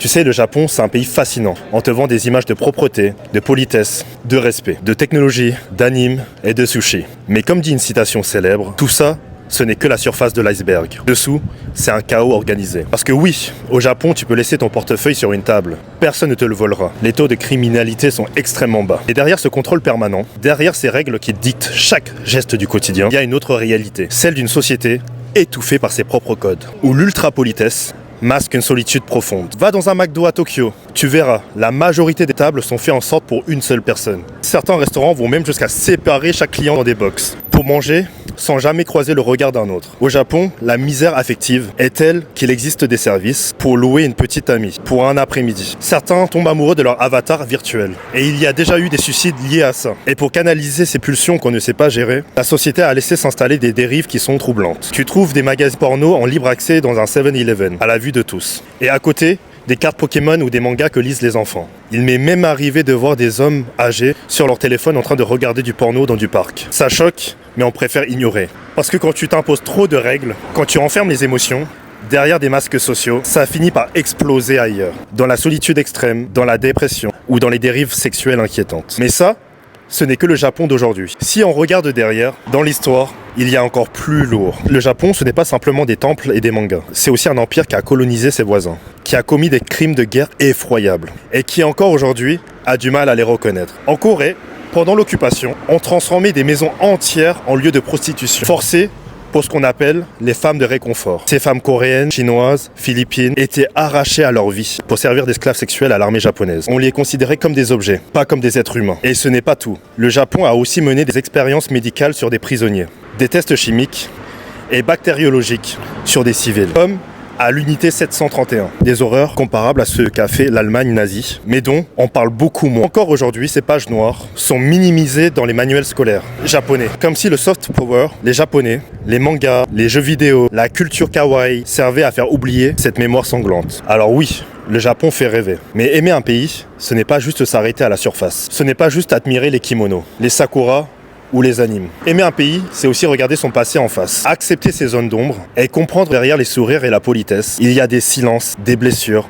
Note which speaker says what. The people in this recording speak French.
Speaker 1: Tu sais, le Japon, c'est un pays fascinant. On te vend des images de propreté, de politesse, de respect, de technologie, d'anime et de sushi. Mais comme dit une citation célèbre, tout ça, ce n'est que la surface de l'iceberg. Dessous, c'est un chaos organisé. Parce que oui, au Japon, tu peux laisser ton portefeuille sur une table. Personne ne te le volera. Les taux de criminalité sont extrêmement bas. Et derrière ce contrôle permanent, derrière ces règles qui dictent chaque geste du quotidien, il y a une autre réalité. Celle d'une société étouffée par ses propres codes. Où l'ultra-politesse masque une solitude profonde. Va dans un McDo à Tokyo, tu verras, la majorité des tables sont faites en sorte pour une seule personne. Certains restaurants vont même jusqu'à séparer chaque client dans des box. Pour manger, sans jamais croiser le regard d'un autre. Au Japon, la misère affective est telle qu'il existe des services pour louer une petite amie, pour un après-midi. Certains tombent amoureux de leur avatar virtuel. Et il y a déjà eu des suicides liés à ça. Et pour canaliser ces pulsions qu'on ne sait pas gérer, la société a laissé s'installer des dérives qui sont troublantes. Tu trouves des magazines porno en libre accès dans un 7-Eleven, à la vue de tous. Et à côté, des cartes Pokémon ou des mangas que lisent les enfants. Il m'est même arrivé de voir des hommes âgés sur leur téléphone en train de regarder du porno dans du parc. Ça choque, mais on préfère ignorer. Parce que quand tu t'imposes trop de règles, quand tu enfermes les émotions, derrière des masques sociaux, ça finit par exploser ailleurs. Dans la solitude extrême, dans la dépression ou dans les dérives sexuelles inquiétantes. Mais ça, ce n'est que le Japon d'aujourd'hui. Si on regarde derrière, dans l'histoire, il y a encore plus lourd. Le Japon, ce n'est pas simplement des temples et des mangas. C'est aussi un empire qui a colonisé ses voisins, qui a commis des crimes de guerre effroyables, et qui encore aujourd'hui a du mal à les reconnaître. En Corée, pendant l'occupation, on transformait des maisons entières en lieux de prostitution, forcées pour ce qu'on appelle les femmes de réconfort. Ces femmes coréennes, chinoises, philippines étaient arrachées à leur vie pour servir d'esclaves sexuels à l'armée japonaise. On les considérait comme des objets, pas comme des êtres humains. Et ce n'est pas tout. Le Japon a aussi mené des expériences médicales sur des prisonniers, des tests chimiques et bactériologiques sur des civils, comme à l'unité 731. Des horreurs comparables à ce qu'a fait l'Allemagne nazie, mais dont on parle beaucoup moins. Encore aujourd'hui, ces pages noires sont minimisées dans les manuels scolaires japonais. Comme si le soft power, les japonais, les mangas, les jeux vidéo, la culture kawaii servaient à faire oublier cette mémoire sanglante. Alors oui, le Japon fait rêver. Mais aimer un pays, ce n'est pas juste s'arrêter à la surface. Ce n'est pas juste admirer les kimonos, les sakuras, ou les animes. Aimer un pays, c'est aussi regarder son passé en face, accepter ses zones d'ombre et comprendre derrière les sourires et la politesse, il y a des silences, des blessures